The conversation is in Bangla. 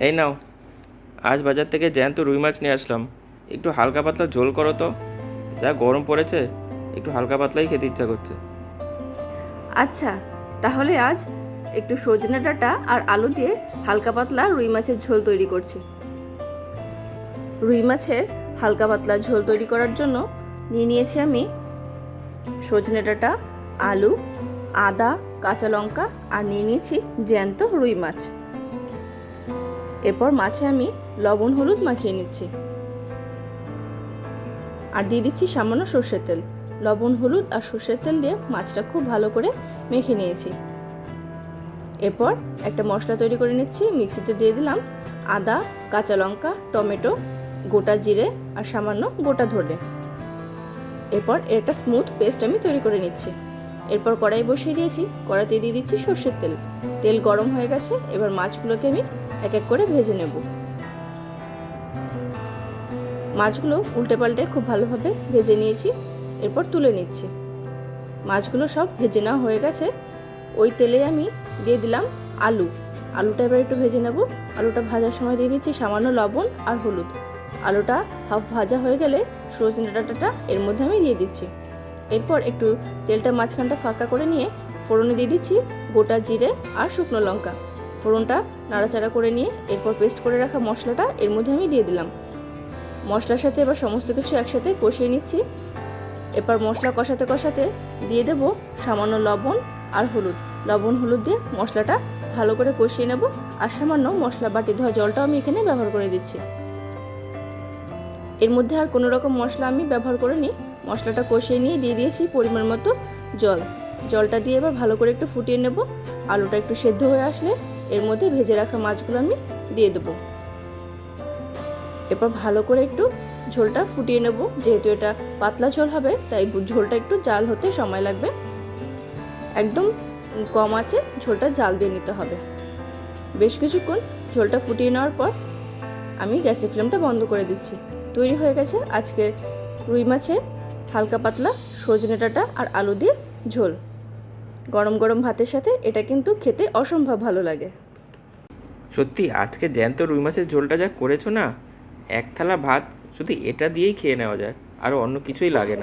এই নাও, আজ বাজার থেকে জ্যান্ত রুই মাছ নিয়ে আসলাম। একটু হালকা পাতলা ঝোল করো তো। যা গরম পড়েছে, একটু হালকা পাতলাই খেতে ইচ্ছা করছে। আচ্ছা, তাহলে আজ একটু সজনে ডাঁটা আর আলু দিয়ে হালকা পাতলা রুই মাছের ঝোল তৈরি করছি। রুই মাছের হালকা পাতলা ঝোল তৈরি করার জন্য নিয়ে নিয়েছি আমি সজনে ডাঁটা, আলু, আদা, কাঁচা লঙ্কা আর নিয়ে নিয়েছি জ্যান্ত রুই মাছ। এরপর মাছে আমি লবণ হলুদ মাখিয়ে নিচ্ছি আর দিয়ে দিচ্ছি সামান্য সর্ষের তেল। লবণ হলুদ আর সর্ষের তেল দিয়ে মাছটা খুব ভালো করে মেখে নিয়েছি। এরপর একটা মশলা তৈরি করে নিচ্ছি। মিক্সিতে দিয়ে দিলাম আদা, কাঁচা লঙ্কা, টমেটো, গোটা জিরে আর সামান্য গোটা ধনে। এরপর একটা স্মুথ পেস্ট আমি তৈরি করে নিচ্ছি। এরপর কড়াই বসিয়ে দিয়েছি, কড়াইতে দিয়ে দিচ্ছি সর্ষের তেল। তেল গরম হয়ে গেছে, এবার মাছগুলোকে আমি এক এক করে ভেজে নেব। মাছগুলো উল্টে পাল্টে খুব ভালোভাবে ভেজে নিয়েছি, এরপর তুলে নিচ্ছি। মাছগুলো সব ভেজে নেওয়া হয়ে গেছে। ওই তেলে আমি দিয়ে দিলাম আলুটা এবার একটু ভেজে নেব। আলুটা ভাজার সময় দিয়ে দিচ্ছি সামান্য লবণ আর হলুদ। আলুটা হাফ ভাজা হয়ে গেলে সজনে ডাঁটাটা এর মধ্যে আমি দিয়ে দিচ্ছি। এরপর একটু তেলটা মাঝখানটা ফাঁকা করে নিয়ে ফোড়নে দিয়ে দিচ্ছি গোটা জিরে আর শুকনো লঙ্কা। ফোড়নটা নাড়াচাড়া করে নিয়ে এরপর পেস্ট করে রাখা মশলাটা এর মধ্যে আমি দিয়ে দিলাম। মশলার সাথে এবার সমস্ত কিছু একসাথে কষিয়ে নিচ্ছি। এরপর মশলা কষাতে কষাতে দিয়ে দেব সামান্য লবণ আর হলুদ। লবণ হলুদ দিয়ে মশলাটা ভালো করে কষিয়ে নেব। আর সামান্য মশলা বাটি ধোয়া জলটাও আমি এখানে ব্যবহার করে দিচ্ছি। এর মধ্যে আর কোনো রকম মশলা আমি ব্যবহার করিনি। মশলাটা কষিয়ে নিয়ে দিয়ে দিয়েছি পরিমাণ মতো জল। জলটা দিয়ে এবার ভালো করে একটু ফুটিয়ে নেব। আলুটা একটু সেদ্ধ হয়ে আসলে এর মধ্যে ভেজে রাখা মাছগুলো আমি দিয়ে দেবো। এরপর ভালো করে একটু ঝোলটা ফুটিয়ে নেব। যেহেতু এটা পাতলা ঝোল হবে তাই ঝোলটা একটু জাল হতে সময় লাগবে। একদম কম আঁচে ঝোলটা জাল দিয়ে নিতে হবে। বেশ কিছুক্ষণ ঝোলটা ফুটিয়ে নেওয়ার পর আমি গ্যাসের ফ্লেমটা বন্ধ করে দিচ্ছি। তৈরি হয়ে গেছে আজকের রুই মাছের হালকা পাতলা সজনে ডাঁটা আর আলু দিয়ে ঝোল। গরম গরম ভাতের সাথে এটা কিন্তু খেতে অসম্ভব ভালো লাগে। সত্যি আজকে জ্যান্ত রুই মাছের ঝোলটা যা করেছো না, এক থালা ভাত শুধু এটা দিয়েই খেয়ে নেওয়া যায়, আরও অন্য কিছুই লাগে না।